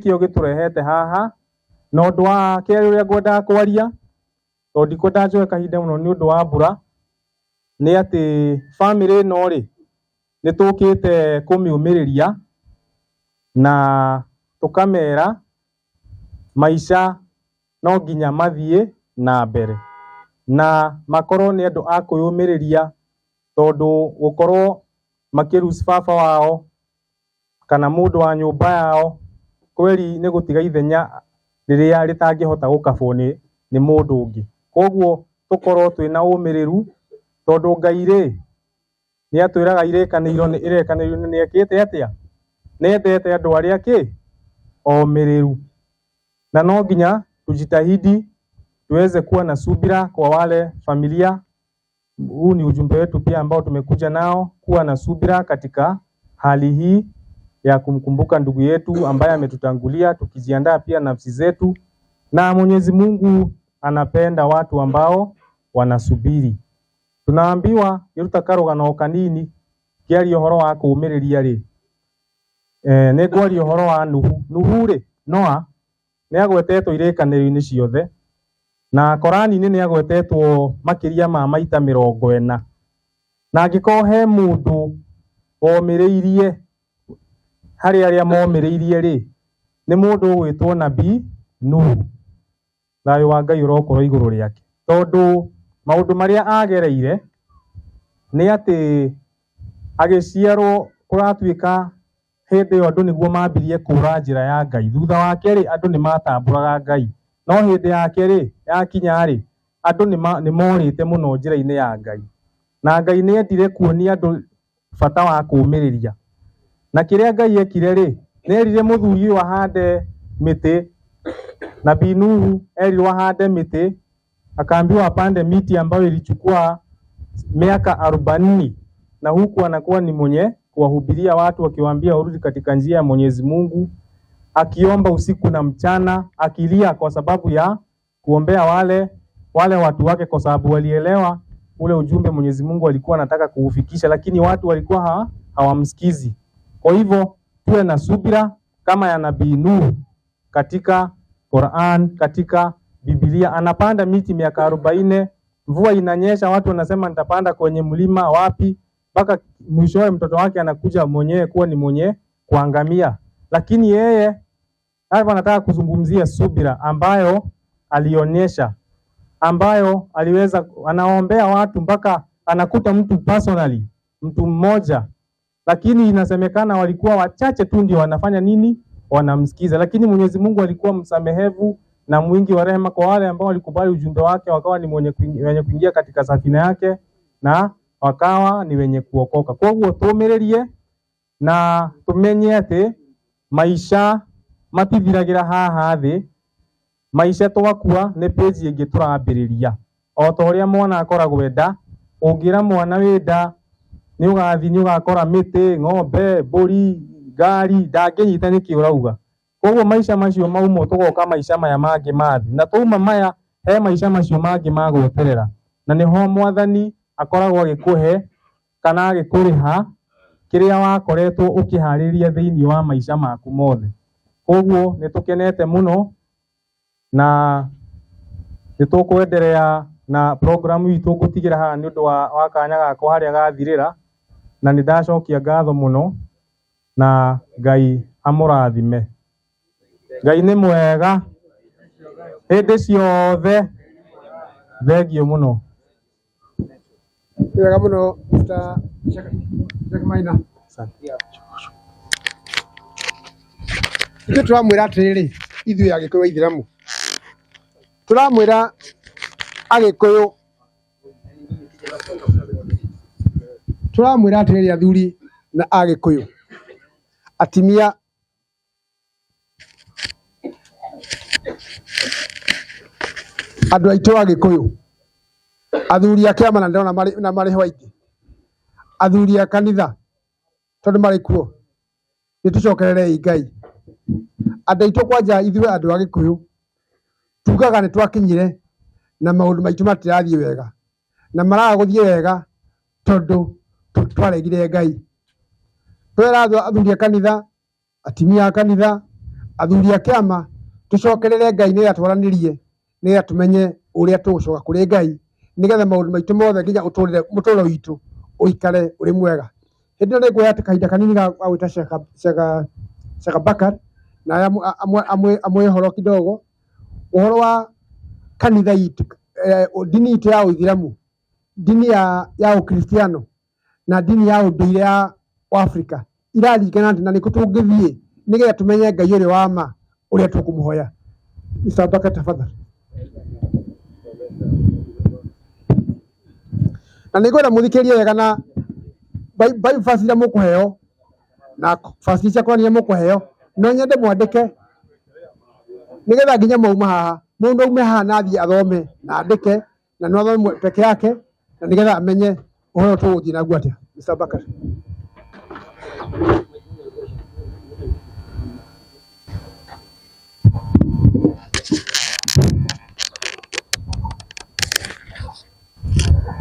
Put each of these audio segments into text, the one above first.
nikio giturehete haha no ndu wa keri uria ngwenda kwaria to ndikwenda njoe kahinda muno ni undu wa mbura ni ati family no ri nitukite kumiumiriria na tukamera maisha no nginya mathie na mbere na makorwo ni andu a kuyumiriria tondu gukorwo makirusi baba wao kana mundu wa nyumba yao kweli ni gutiga ithenya riria ritangihota gukabwo ni mundu ungi. Koguo tukorwo twina umiriru tondu Ngai ri ni atwiraga irekanirwo ni ekite atia nendete andu aria ki omiriru na no nginya tujitahidi tuweze kuwa na subira kwa wale familia. Huu ni ujumbe wetu pia ambao tumekuja nao, kuwa na subira katika hali hii ya kumkumbuka ndugu yetu ambaye ametutangulia, tukijiandaa pia nafsi zetu, na Mwenyezi Mungu anapenda watu ambao wanasubiri. Tunaambiwa yiruta karugano kanini kiari uhoro wa kuumiriria ri ne gwari uhoro wa Nuhu ri Noa ni agwetetwo irekaniro-ini ciothe na Korani-ini ni agwetetwo makiria ma maita 40 na angĩkorwo he mundu omĩrĩirie hari aria momĩrĩirie ri ni mundu ugwitwo Nabii Nuhu, thayo wa Ngai urokorwo iguru riake, tondu maundu maria agereire ni ati agiciarwo kuratuika hindi yo andu niguo mambirie kura njira ya Ngai. Thutha wake ri andu ni matamburaga Ngai, no hindi yake ri yakinya ri andu ni morite muno njira-ini ya Ngai, na Ngai ni endire kuonia andu bata wa kumiriria. Na kiria Ngai ekire ri ni erire muthuri uyu ahande miti. Nabii Nuhu erirwo ahande miti, akaambiwa apande miti ambayo ilichukua miaka 40 na huku anakuwa ni mwenye kuwahubiria watu, akiwaambia warudi katika njia ya Mwenyezi Mungu, akiomba usiku na mchana, akilia kwa sababu ya kuombea wale watu wake, kwa sababu walielewa ule ujumbe Mwenyezi Mungu alikuwa anataka kuufikisha, lakini watu walikuwa hawamsikizi. Kwa hivyo tuwe na subira kama ya Nabii Nuhu. Katika Qur'an, katika Biblia anapanda miti miaka 40, mvua inanyesha, watu wanasema nitapanda kwenye mlima wapi, mpaka mwishowe mtoto wake anakuja mwenyewe kuwa ni mwenye kuangamia. Lakini yeye hapa anataka kuzungumzia subira ambayo alionyesha, ambayo aliweza, anaombea watu mpaka anakuta mtu personally, mtu mmoja, lakini inasemekana walikuwa wachache tu ndio wanafanya nini, wanamsikiza. Lakini Mwenyezi Mungu alikuwa msamehevu na mwingi wa rehema kwa wale ambao walikubali ujumbe wake, wakawa ni wenye kuingia katika safina yake na wakawa ni wenye kuokoka. Kwa hivyo tumiririe na tumenye ati maisha matithiragira haha thi, maisha twakua ni page ingi turambiriria. O ta uria mwana akoragwo wenda, ungira mwana wenda ni ugathi ni ugakora miti, ng'ombe, mburi, ngari, ndangĩnyita nĩkĩ ũrauga. Koguo maisha macio mauma tugoka maisha maya mangĩ mathi, na tuma maya he maisha macio mangĩ magweterera, na niho Mwathani akoragwo agikuhe kana agikuriha kiria wakoretwo ukihariria thiini wa maisha maku mothe. Koguo nitukenete muno na nitukuendelea na programu itu gutigira haha ni undu wa kanya gako haria gathirira, na nindacokia ngatho muno na Ngai amurathime. Ngai ni mwega hindi ciothe. Thengio muno. Wega muno Mr. Maina. Ithu turamwira atiriri, ithuĩ Agĩkũyũ Aithĩramu turamwira Agĩkũyũ, turamwira atiriri athuri na Agĩkũyũ, atimia, andu aitũ Agĩkũyũ, athuri a kĩama na ndĩrona marĩ ho aingĩ, athuri a kanitha tondũ marĩ kuo, nĩtũcokererei Ngai. Andũ aitũ kwanja ithuĩ andũ a Gĩkũyũ tugaga nĩ twakinyire na maũndũ maitũ matirathiĩ wega, na maraga gũthiĩ wega tondũ twaregire Ngai. Twera athuri a kanitha, atimia a kanitha, athuri a kĩama tũcokerere Ngai nĩ atwaranirie nĩ tumenye ũrĩa tũgũcoka kũrĩ Ngai nĩgetha maũndũ maitũ mothe nginya mũtũũrĩre witũ ũikare ũrĩ mwega. Hĩndĩ ĩno nĩ nguoya kahinda kanini ga gwĩta Sheikh Bakar na amwe ũhoro kidogo ũhoro wa kanitha itũ, dini itũ ya Ũithĩramu, dini ya Ũkristiano na dini ya ũndũire ya Afrika iraringana atĩa na nĩkũ tũngĩthiĩ nĩgetha tumenye Ngai ũrĩa wa ma ũrĩa tũkũmũhoya. Mr. Bakar tafadhali. Na nĩngwenda mũthikĩrĩrie wega na Bible verse iria mũkũheo na verse cia Korani iria mũkũheo no nyende mwandĩke nĩgetha nginya mauma haha mũndũ aume haha na athiĩ athome na andĩke na no athome peke yake na nĩgetha amenye ũhoro tũgũthiĩ naguo atĩa. Mr. Bakar.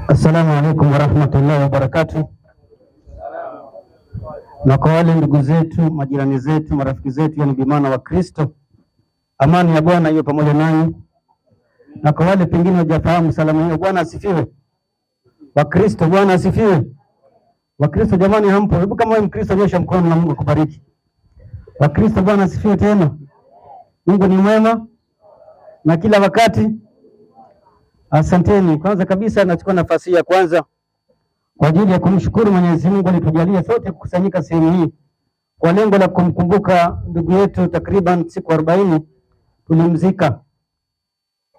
Assalamu alaikum warahmatullahi wabarakatuh. Na kwa wale ndugu zetu, majirani zetu, marafiki zetu, yani bimana wa Kristo, amani ya Bwana iwe pamoja nanyi. Na kwa wale pengine hawajafahamu salamu hiyo, Bwana asifiwe. Wa Kristo, Bwana asifiwe. Wa Kristo jamani, hampo? Hebu kama wewe Mkristo nyosha mkono na Mungu akubariki. Wa Kristo, Bwana asifiwe tena. Mungu ni mwema na kila wakati. Asanteni. Kwanza kabisa nachukua nafasi ya kwanza kwa ajili ya kumshukuru Mwenyezi Mungu alitujalia sote kukusanyika sehemu hii kwa lengo la kumkumbuka ndugu yetu. Takriban siku 40 tulimzika,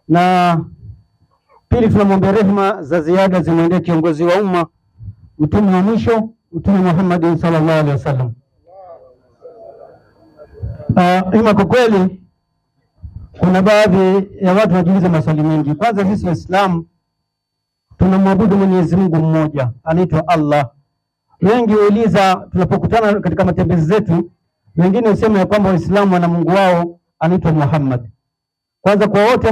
na pili tunamwombea rehema za ziada zimwendee kiongozi wa umma, mtume wa mwisho, Mtume Muhammad sallallahu alaihi wasallam. Ima kwa kweli kuna baadhi ya watu wajiuliza maswali mengi. Kwanza sisi Waislamu tunamwabudu Mwenyezi Mungu mmoja, anaitwa Allah. Wengi huuliza tunapokutana katika matembezi zetu, wengine husema ya kwamba Waislamu wana Mungu wao anaitwa Muhammad. Kwanza kwa yote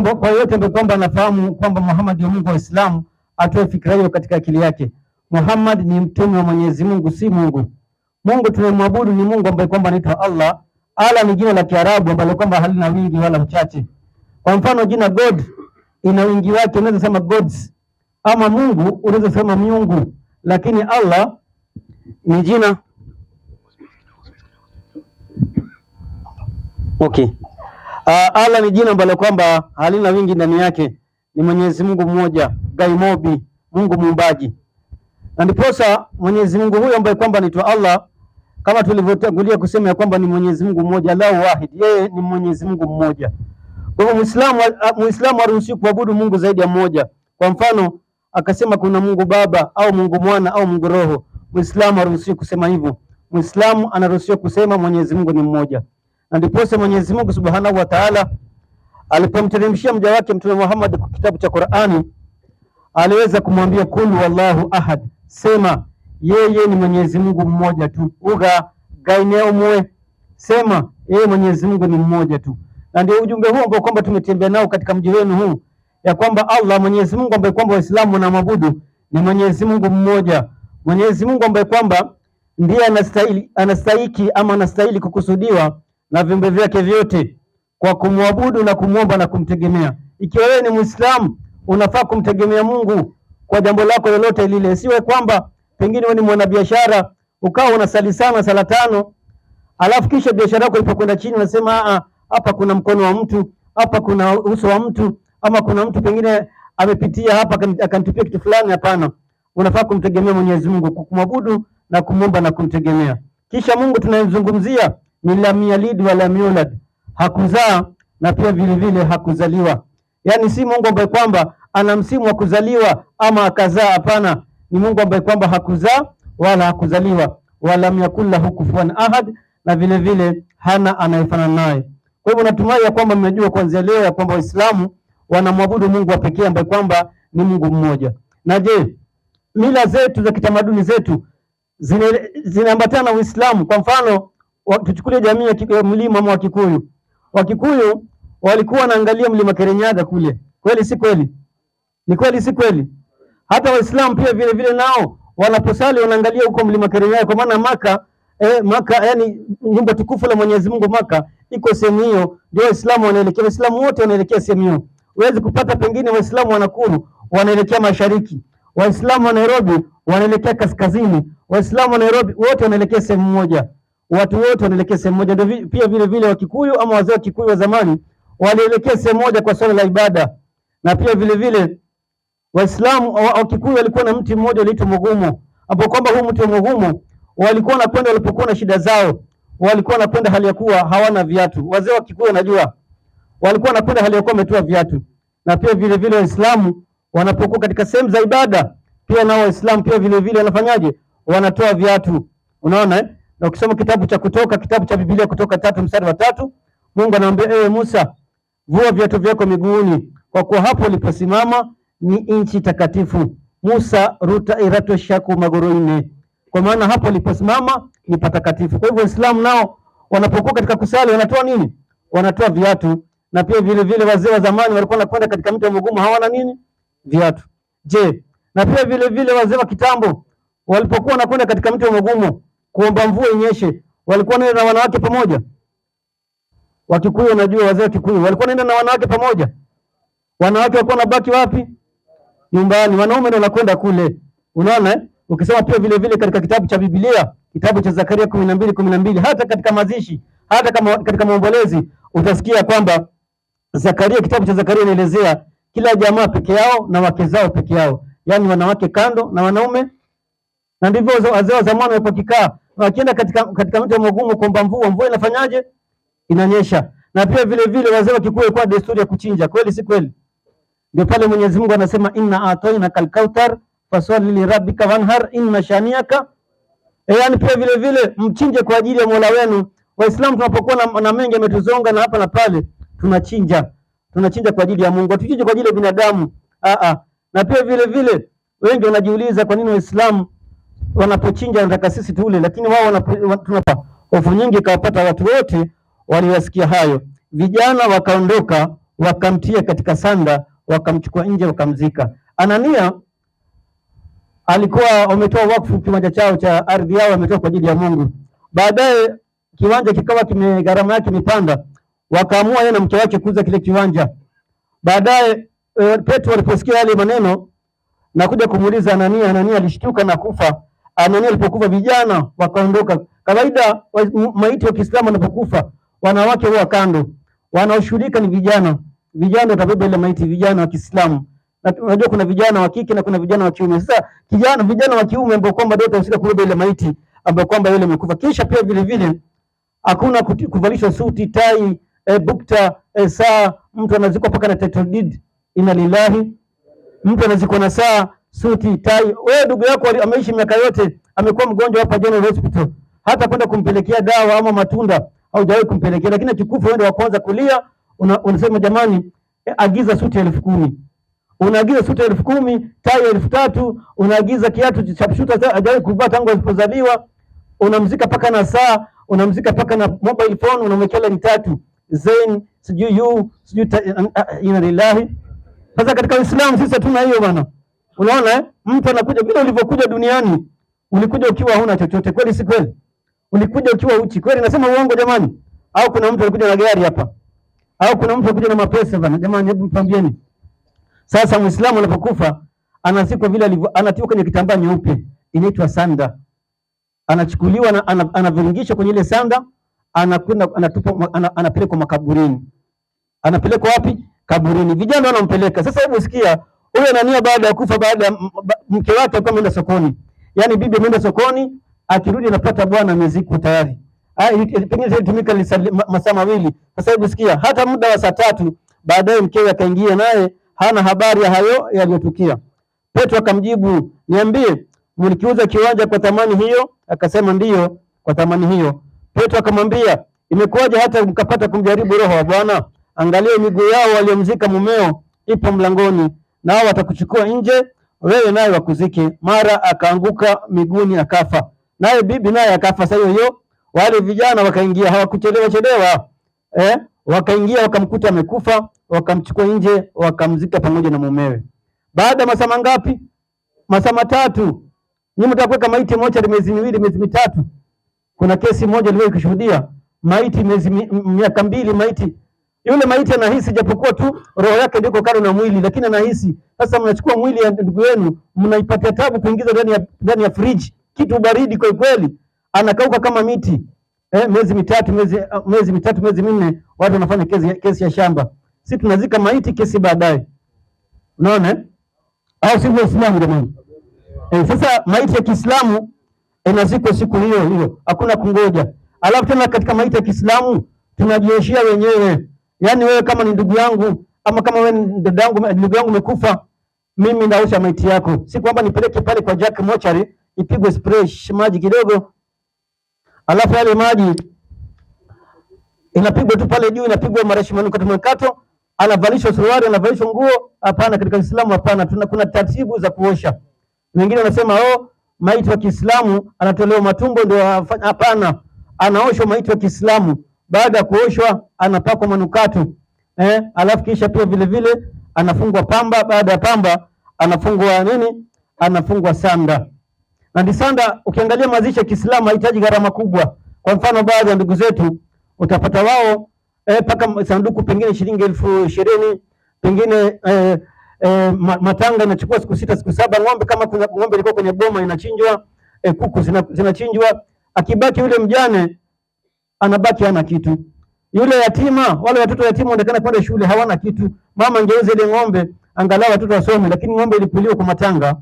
ambaye kwamba anafahamu kwamba Muhammad ni Mungu wa Waislamu, atoe fikra hiyo katika akili yake. Muhammad ni mtume wa Mwenyezi Mungu, si Mungu. Mungu tunayemwabudu ni Mungu ambaye kwamba anaitwa Allah. Allah ni jina la Kiarabu ambalo kwamba halina wingi wala uchache. Kwa mfano jina God ina wingi wake, unaweza sema gods, ama Mungu unaweza sema miungu, lakini Allah ni jina Allah ni jina ambalo kwamba halina wingi ndani yake, ni Mwenyezi Mungu mmoja, Gaimobi, Mungu muumbaji. Na ndiposa Mwenyezi Mungu huyo ambaye kwamba anaitwa Allah, kama tulivyotangulia kusema ya kwamba ni Mwenyezi Mungu mmoja, Allahu wahid, yeye ni Mwenyezi Mungu mmoja. Kwa hivyo Muislamu haruhusiwi kuabudu Mungu zaidi ya mmoja. Kwa mfano akasema kuna Mungu Baba au Mungu Mwana au Mungu Roho, Muislamu haruhusiwi kusema hivyo. Muislamu anaruhusiwa kusema Mwenyezi Mungu ni mmoja. Na ndiposa Mwenyezi Mungu Subhanahu wa Ta'ala alipomteremshia mja wake Mtume Muhammad kwa kitabu cha Qur'ani, aliweza kumwambia kul wallahu ahad, sema yeye ni Mwenyezi Mungu mmoja tu. Uga gaineo mwe, sema yeye Mwenyezi Mungu ni mmoja tu. Na ndio ujumbe huu ambao kwamba tumetembea nao katika mji wenu huu, ya kwamba Allah, Mwenyezi Mungu ambaye kwamba Waislamu wanamwabudu ni Mwenyezi Mungu mmoja. Mwenyezi Mungu ambaye kwamba ndiye anastahili kukusudiwa na viumbe vyake vyote kwa kumwabudu na kumwomba na kumtegemea. Ikiwa wewe ni Muislamu, unafaa kumtegemea Mungu kwa jambo lako lolote lile. Siwe kwamba pengine wewe ni mwanabiashara ukawa unasali sana sala 5, alafu kisha biashara yako ilipokwenda chini unasema hapa kuna mkono wa mtu, hapa kuna uso wa mtu, ama kuna mtu pengine amepitia hapa akanitupia kitu fulani. Hapana, unafaa kumtegemea Mwenyezi Mungu, kumwabudu na kumwomba na kumtegemea. Kisha Mungu tunayemzungumzia ni lam yalid wa lam yulad, hakuzaa na pia vile vile hakuzaliwa. Yani si Mungu ambaye kwamba ana msimu wa kuzaliwa ama akazaa. Hapana, ni Mungu ambaye kwamba hakuzaa wala hakuzaliwa, wala yakul lahu kufuwan ahad, na vile vile hana anayefanana naye. Kwa hivyo natumai ya kwamba mmejua kuanzia leo ya kwamba Waislamu wanamwabudu Mungu wa pekee ambaye kwamba ni Mungu mmoja. Na je, mila zetu za kitamaduni zetu zinaambatana na Uislamu? Kwa mfano tuchukulie jamii ya mlima wa Kikuyu. Wakikuyu walikuwa wanaangalia mlima Kirinyaga kule. Kweli si kweli? Ni kweli si kweli? Hata Waislamu pia vile vile nao wanaposali wanaangalia huko mlima Kirinyaga, kwa maana Maka, yani nyumba tukufu la Mwenyezi Mungu Maka iko sehemu hiyo, ndio Waislamu wanaelekea. Waislamu wote wanaelekea sehemu hiyo. Huwezi kupata pengine Waislamu wa Nakuru wanaelekea mashariki, Waislamu wa Nairobi wanaelekea kaskazini, Waislamu wa Nairobi wote wanaelekea sehemu moja, watu wote wanaelekea sehemu moja. Ndio pia vile vile Wakikuyu ama wazee wa Kikuyu wa zamani walielekea sehemu moja kwa swala la ibada. Na pia vile vile Waislamu wa Kikuyu walikuwa na mti mmoja unaitwa Mugumo, hapo kwamba huu mti wa Mugumo walikuwa wanakwenda walipokuwa na shida zao, walikuwa wanakwenda hali ya kuwa hawana viatu. Wazee wa Kikuyu najua walikuwa wanakwenda hali ya kuwa wametoa viatu. Na pia vile vile Waislamu wanapokuwa katika sehemu za ibada, pia nao Waislamu pia vile vile wanafanyaje? Wanatoa viatu. Unaona Na ukisoma kitabu cha Kutoka, kitabu cha Biblia, Kutoka 3 mstari wa 3, Mungu anaambia ewe Musa, vua viatu vyako miguuni, kwa kuwa hapo uliposimama ni nchi takatifu. Musa ruta irato shaku magoroine, kwa maana hapo uliposimama ni patakatifu. Kwa hivyo Waislamu nao wanapokuwa katika kusali wanatoa nini? Wanatoa viatu. Na pia vile vile wazee wa zamani walikuwa wanakwenda katika mti wa Mugumu, hawana nini? Viatu. Je, na pia vile vile wazee wa kitambo walipokuwa wanakwenda katika mti wa Mugumu kuomba mvua inyeshe, walikuwa wanaenda na wanawake pamoja? Wakikuyu, unajua wazee wa Kikuyu walikuwa wanaenda na wanawake pamoja. Wanawake walikuwa wanabaki wapi? Nyumbani. Wanaume ndio wanakwenda kule. Unaona Ukisoma pia vile vile katika kitabu cha Biblia, kitabu cha Zakaria 12:12, hata katika mazishi, hata kama katika maombolezi utasikia kwamba Zakaria, kitabu cha Zakaria inaelezea kila jamaa peke yao na wake zao peke yao, yani wanawake kando na wanaume. Na ndivyo wazee wa zamani walipokikaa, wakienda katika mti wa Mugumu kuomba mvua inafanyaje? Inanyesha. Na pia vile vile wazee wa Kikuyu walikuwa desturi ya kuchinja, kweli si kweli? Ndio pale Mwenyezi Mungu anasema inna atoina kalkautar faswali li rabbika wanhar inna shaniaka. Yani pia vile vile mchinje kwa ajili ya Mola wenu. Waislamu tunapokuwa na mengi yametuzonga na hapa na pale, tunachinja kwa ajili ya Mungu, tuchinje kwa ajili ya binadamu. Na pia vile vile wengi wanajiuliza kwa nini Waislamu wanapochinja wanataka sisi tule, lakini wao tunapa hofu nyingi kawapata watu wote waliwasikia hayo. Vijana wakaondoka wakamtia katika sanda, wakamchukua nje, wakamzika. Anania alikuwa wametoa wakfu kiwanja chao cha ardhi yao, wametoa kwa ajili ya Mungu. Baadaye kiwanja kikawa gharama yake imepanda, wakaamua yeye na mke wake kuuza kile kiwanja. Baadaye Petro aliposikia yale maneno na kuja kumuuliza Anania, Anania alishtuka na kufa. Anania alipokufa vijana wakaondoka. Kawaida maiti wa Kiislamu wanapokufa wanawake huwa kando, wanaoshughulika ni vijana. Vijana watabeba ile maiti, vijana wa Kiislamu. Na unajua kuna vijana wa kike na kuna vijana wa kiume. Sasa vijana wa kiume ambao kwamba ndio watahusika kubeba ile maiti ambao kwamba yule amekufa. Kisha pia vile vile hakuna kuvalishwa suti, tai, bukta, saa. Mtu anazikwa paka na title deed, inna lillahi. Mtu anazikwa na saa, suti, tai. Wewe ndugu yako ameishi miaka yote, amekuwa mgonjwa hapa General Hospital, hata kwenda kumpelekea dawa ama matunda haujawahi kumpelekea, lakini akikufa wewe ndio wa kwanza kulia. Unasema jamani, agiza suti 10,000. Unaagiza suti 10,000, tai 3,000, unaagiza kiatu cha shuta hajawahi kuvaa tangu alipozaliwa, unamzika paka na saa, unamzika paka na mobile phone, unamwekea laki 3 Zain, sijui inna lillahi. Sasa katika Uislamu sisi hatuna hiyo bwana. Unaona mtu anakuja vile ulivyokuja duniani, ulikuja ukiwa huna chochote, kweli si kweli? Ulikuja ukiwa uchi, kweli nasema uongo jamani? Au kuna mtu alikuja na gari hapa? Au kuna mtu alikuja na mapesa bwana? Jamani, hebu mpambieni. Sasa Muislamu anapokufa anazikwa vile anatiwa kwenye kitambaa nyeupe, inaitwa sanda. Anachukuliwa na anaviringishwa kwenye ile sanda, anakwenda anapelekwa makaburini. Anapelekwa wapi? Kaburini. Vijana wanampeleka. Sasa hebu sikia, huyo Anania baada ya kufa, baada ya mke wake alikuwa ameenda sokoni. Yaani bibi ameenda sokoni, akirudi anapata bwana amezikwa tayari. Pengine ilitumika masaa mawili. Sasa hebu sikia, hata muda wa saa 3 baadaye mkewe akaingia, naye hana habari ya hayo yaliyotukia. Petro akamjibu, niambie, mlikiuza kiwanja kwa thamani hiyo? Akasema ndiyo, kwa thamani hiyo. Petro akamwambia, imekuwaje hata mkapata kumjaribu roho wa Bwana? Angalia miguu yao waliomzika mumeo ipo mlangoni, nao watakuchukua nje, wewe naye wakuzike. Mara akaanguka miguuni akafa, naye bibi naye akafa saa hiyo. Wale vijana wakaingia, hawakuchelewa, wakaingia wakamkuta amekufa, wakamchukua nje, wakamzika pamoja na mumewe. Baada masaa mangapi? Masaa 3. Nyinyi mtakuweka maiti moja miezi 2, miezi 3. Kuna kesi moja niliwahi kushuhudia, maiti miaka 2 maiti. Yule maiti anahisi, japokuwa tu roho yake ndiko kando na mwili, lakini anahisi. Sasa mnachukua mwili ya ndugu yenu, mnaipatia tabu kuingiza ndani ya fridge, kitu baridi kwa kweli, anakauka kama miti. Miezi mitatu, miezi minne, watu wanafanya kesi ya shamba. Sisi tunazika maiti, kesi baadaye. Unaona? Au sivyo Uislamu jamani? Sasa maiti ya Kiislamu inazikwa siku hiyo hiyo, hakuna kungoja. Alafu tena katika maiti ya Kiislamu tunajieshia wenyewe. Yaani wewe kama ni ndugu yangu ama kama wewe ni ndugu yangu umekufa, mimi naosha maiti yako. Si kwamba nipeleke pale kwa Jack mochari, ipigwe spray maji kidogo. Alafu yale maji inapigwa tu pale juu, inapigwa marashi manukato, anavalishwa suruali, anavalishwa nguo. Hapana, katika Uislamu hapana. Kuna taratibu za kuosha. Wengine wanasema maiti wa Kiislamu anatolewa matumbo ndio afanya. Hapana, anaoshwa maiti wa Kiislamu. Baada ya kuoshwa anapakwa manukato. Alafu kisha pia vile vile anafungwa pamba. Baada ya pamba anafungwa nini? Anafungwa sanda. Na ndi sanda, ukiangalia mazishi ya Kiislamu haitaji gharama kubwa. Kwa mfano baadhi ya ndugu zetu utapata wao paka sanduku pengine shilingi 20,000, pengine matanga inachukua siku 6 siku 7. Ng'ombe kama kuna ng'ombe ilikuwa kwenye boma inachinjwa, kuku zinachinjwa. Akibaki yule mjane anabaki hana kitu. Yule yatima, wale watoto yatima wanaonekana pale shule hawana kitu. Mama angeuza ile ng'ombe angalau watoto wasome, lakini ng'ombe ilipuliwa kwa matanga.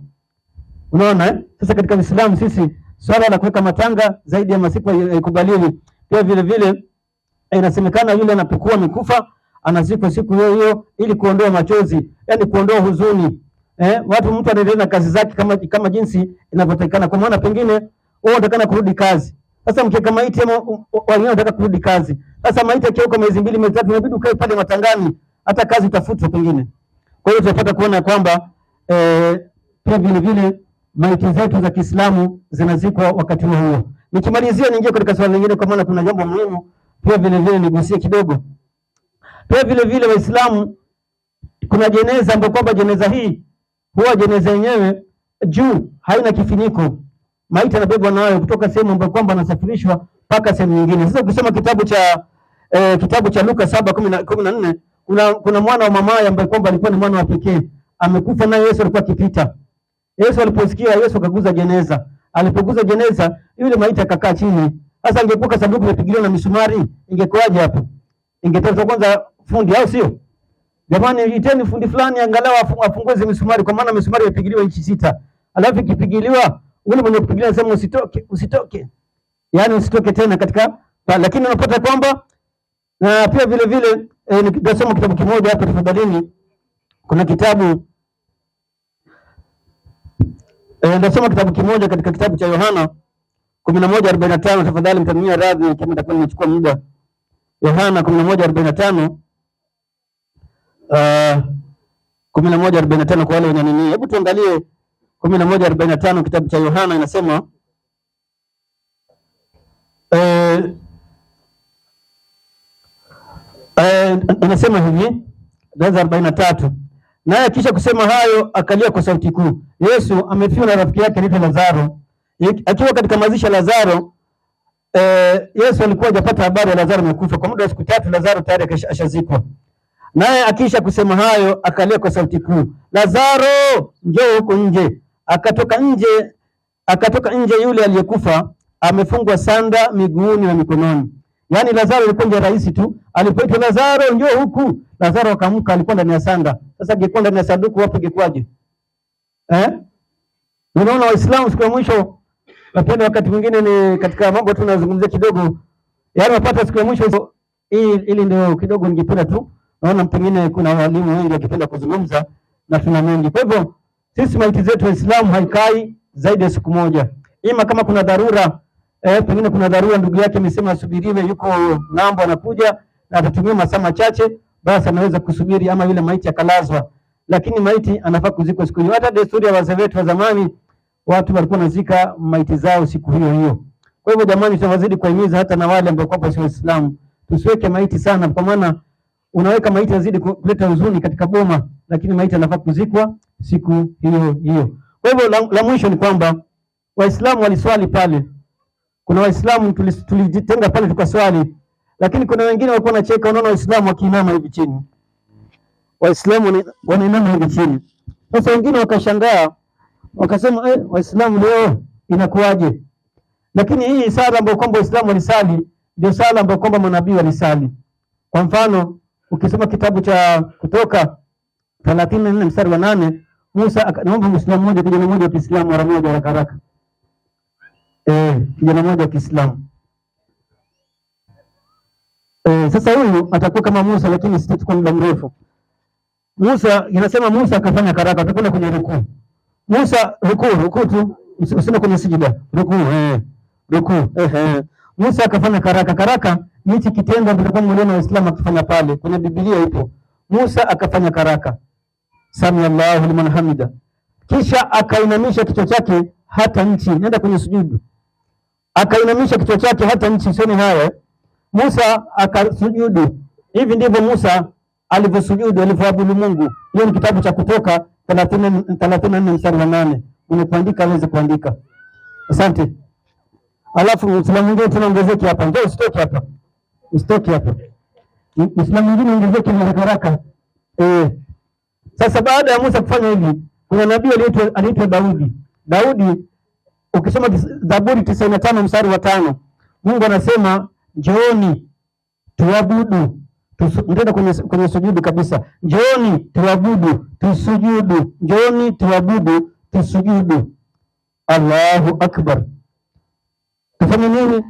Unaona Sasa katika Uislamu sisi swala la kuweka matanga zaidi ya masiku haikubaliwi. Pia vile vile inasemekana yule anapokuwa amekufa anazikwa siku hiyo hiyo ili kuondoa machozi, yani kuondoa huzuni. Mtu anaendelea na kazi zake kama jinsi inavyotakikana, kwa maana pengine wao wanataka kurudi kazi. Sasa mkiweka maiti wengine wanataka kurudi kazi. Sasa maiti akiwa miezi 2 miezi 3 inabidi ukae pale matangani, hata kazi utafutwa pengine. Kwa hiyo tunapata kuona kwamba pia vile vile maiti zetu za Kiislamu zinazikwa wakati huo. Nikimalizia niingie katika swali lingine, kwa maana kuna jambo muhimu pia vile vile nigusie kidogo. Pia vile vile Waislamu kuna jeneza ambapo kwamba jeneza hii huwa jeneza yenyewe juu haina kifiniko. Maiti anabebwa nayo kutoka sehemu ambapo kwamba anasafirishwa mpaka sehemu nyingine. Sasa ukisoma kitabu cha Luka 7:14 kuna mwana wa mamaye ambaye kwamba alikuwa ni mwana wa pekee, amekufa naye Yesu alikuwa akipita. Yesu aliposikia, Yesu akaguza jeneza. Alipoguza jeneza, yule maiti akakaa chini. Sasa ingekuwa sanduku limepigiliwa na misumari, ingekuwaje hapo? Ingetafuta kwanza fundi, au sio? Jamani, iteni fundi fulani angalau afungue zile misumari, kwa maana misumari imepigiliwa inchi 6. Alafu ikipigiliwa, yule mwenye kupigilia anasema usitoke. Yaani usitoke tena katika, lakini unapata kwamba na pia vile vile nikisoma kitabu kimoja hapa tafadhalini. Kuna kitabu nasoma kitabu kimoja katika kitabu cha Yohana 11:45. Tafadhali mtania radhi kama nitakuwa nimechukua muda. Yohana 11:45, 11:45 kwa wale wenye nini. Hebu tuangalie 11:45 kitabu cha Yohana inasema inasema hivi, 43. Naye kisha kusema hayo akalia kwa sauti kuu. Yesu amefiwa na rafiki yake anaitwa Lazaro. Akiwa katika mazishi ya Lazaro, Yesu alikuwa hajapata habari ya Lazaro amekufa. Kwa muda wa siku 3 Lazaro tayari ashazikwa. Naye akisha kusema hayo akalia kwa sauti kuu, Lazaro, njoo huko nje. Akatoka nje yule aliyekufa, amefungwa sanda miguuni na mikononi. Yaani Lazaro alikuwa nje rahisi tu. Alipoitwa Lazaro, njoo huku, Lazaro akaamka, alikuwa ndani ya sanda. Sasa angekuwa ndani ya sanduku wapi ingekwaje? Unaona Waislamu siku ya mwisho, napenda wakati mwingine ni katika mambo tunazungumzia kidogo. Yaani napata siku ya mwisho ili ndio kidogo ningependa tu. Naona pengine kuna walimu wengi wakipenda kuzungumza na tuna mengi. Kwa hivyo sisi maiti zetu Waislamu haikai zaidi ya siku moja. Ima kama kuna dharura, pengine kuna dharura, ndugu yake amesema asubiriwe, yuko ng'ambo anakuja na atatumia masaa machache, basi anaweza kusubiri ama yule maiti akalazwa. Lakini maiti anafaa kuzikwa siku hiyo. Hata desturi ya wazee wetu wa zamani, watu walikuwa nazika maiti zao siku hiyo hiyo. Kwa hivyo jamani, tunawazidi kuhimiza hata na wale ambao kwa si Waislamu, tusiweke maiti sana, kwa maana unaweka maiti yazidi kuleta huzuni katika boma, lakini maiti anafaa kuzikwa siku hiyo hiyo. Kwa hivyo la mwisho ni kwamba Waislamu waliswali pale. Kuna Waislamu tulijitenga pale tukaswali. lakini kuna wengine walikuwa wanacheka. Unaona Waislamu wakiinama hivi chini, Waislamu wanainama hivi chini. Sasa wengine wakashangaa, wakasema Waislamu leo inakuwaje? Lakini hii sala ambayo kwamba Waislamu walisali ndio sala ambayo kwamba manabii walisali. Kwa mfano ukisoma kitabu cha Kutoka 34 mstari wa 8, Musa naomba Muislamu mmoja, kijana mmoja wa Kiislamu mara moja haraka haraka. Kijana mmoja wa Kiislamu. Sasa huyu atakuwa kama Musa, lakini sitachukua muda mrefu. Musa inasema Musa akafanya karaka, atakwenda kwenye rukuu. Musa rukuu tu, usina kwenye sijida. Rukuu. Musa akafanya karaka ni hichi kitendo ambacho mliona Waislamu akifanya pale kwenye Biblia ipo. Musa akafanya karaka. Sami Allahu liman hamida. Kisha akainamisha kichwa chake hata nchi. Nenda kwenye sujudu. Akainamisha kichwa chake hata nchi, sio haya. Musa akasujudu. Hivi ndivyo Musa alivyosujudu, alivyoabudu Mungu. Hiyo ni kitabu cha Kutoka 34 mstari wa 8. Unapoandika aweze kuandika. Asante. Alafu Muislamu mwingine tunaongezeke hapa. Njoo usitoke hapa. Usitoke hapa. Muislamu mwingine ongezeke haraka haraka. Sasa baada ya Musa kufanya hivi, kuna nabii aliitwa Daudi. Daudi ukisoma Zaburi 95 mstari wa 5, Mungu anasema njooni tuabudu. Ndio kwenye sujudu kabisa. Njooni tuabudu, tusujudu. Njooni tuabudu, tusujudu. Allahu Akbar. Tufanye nini?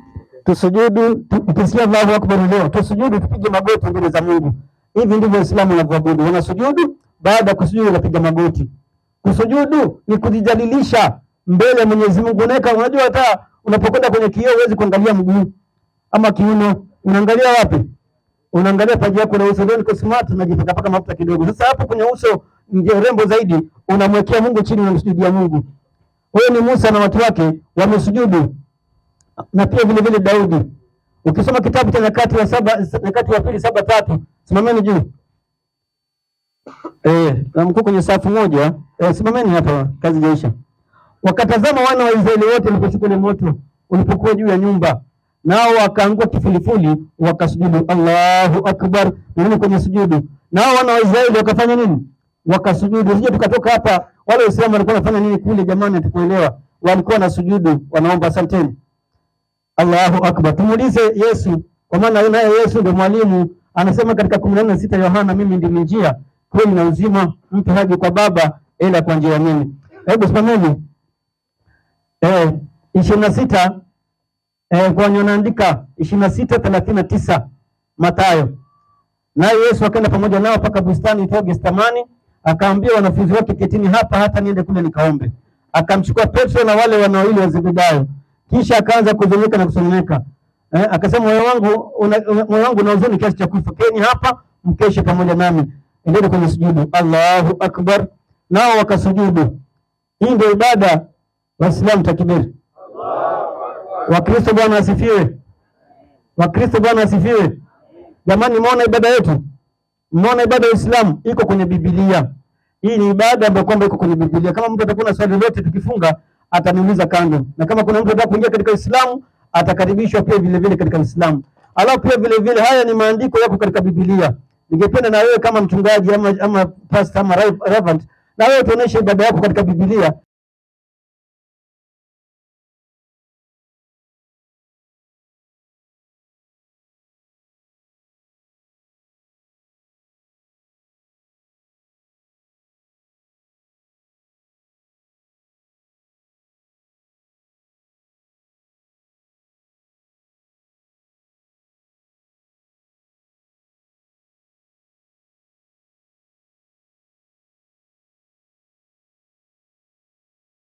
Tusujudu, tukisikia Allahu Akbar leo, tusujudu, tupige magoti mbele za Mungu. Hivi ndivyo Waislamu wanavyoabudu. Wanasujudu, baada ya kusujudu wanapiga magoti. Kusujudu ni kujidhalilisha mbele ya Mwenyezi Mungu. Unajua hata unapokwenda kwenye kioo huwezi kuangalia mguu ama kiuno. Unaangalia wapi? Unaangalia paji yako la uso. Leo niko smart, najipaka paka mafuta kidogo. Sasa hapo kwenye uso ndio rembo zaidi, unamwekea Mungu chini, unamsujudia Mungu. Wewe ni Musa na watu wake wamesujudu. Na pia vile vile Daudi. Ukisoma kitabu cha Nyakati wa Pili 7:3, simameni juu. Na mko kwenye safu moja, simameni hapa, kazi jaisha. Wakatazama wana wa Israeli wote walipochukua ile moto ulipokuwa juu ya nyumba, nao wakaangua kifulifuli, wakasujudu. Allahu Akbar. Nini kwenye sujudu? Nao wana wa Israeli wakafanya nini? Wakasujudu. Sije tukatoka hapa, wale Waislamu walikuwa wanafanya nini kule? Jamani, hatukuelewa. Walikuwa na sujudu, wanaomba asanteni. Allahu Akbar. Tumuulize Yesu, kwa maana naye Yesu ndio mwalimu. Anasema katika 14:6 Yohana, mimi ndimi njia, kweli na uzima, mtu haji kwa Baba ila kwa njia ya mimi. Hebu simameni. 26 kwa wanaandika 26:39 Mathayo. Naye Yesu akaenda pamoja nao mpaka bustani itoa Getsemani, akaambia wanafunzi wake, ketini hapa hata niende kule nikaombe. Akamchukua Petro na wale wanaoili wa Zebedayo. Kisha akaanza kuzunguka na kusononeka. Akasema moyo wangu na huzuni kiasi cha kufa. Keni hapa mkeshe pamoja nami. Endeni kwenye sujudu. Allahu Akbar. Nao wakasujudu. Hii ndio ibada. Waislamu takbir. Wakristo Bwana asifiwe. Wakristo Bwana asifiwe. Jamani, muone ibada yetu. Muone ibada ya Uislamu iko kwenye Biblia. Hii ni ibada ambayo kwamba iko kwenye Biblia. Kama mtu atakuwa na swali lolote tukifunga, ataniuliza kando. Na kama kuna mtu anataka kuingia katika Uislamu, atakaribishwa pia vile vile katika Uislamu. Alafu pia vile vile haya ni maandiko yako katika Biblia. Ningependa na wewe kama mchungaji ama pastor ama reverend, na wewe tuoneshe ibada yako katika Biblia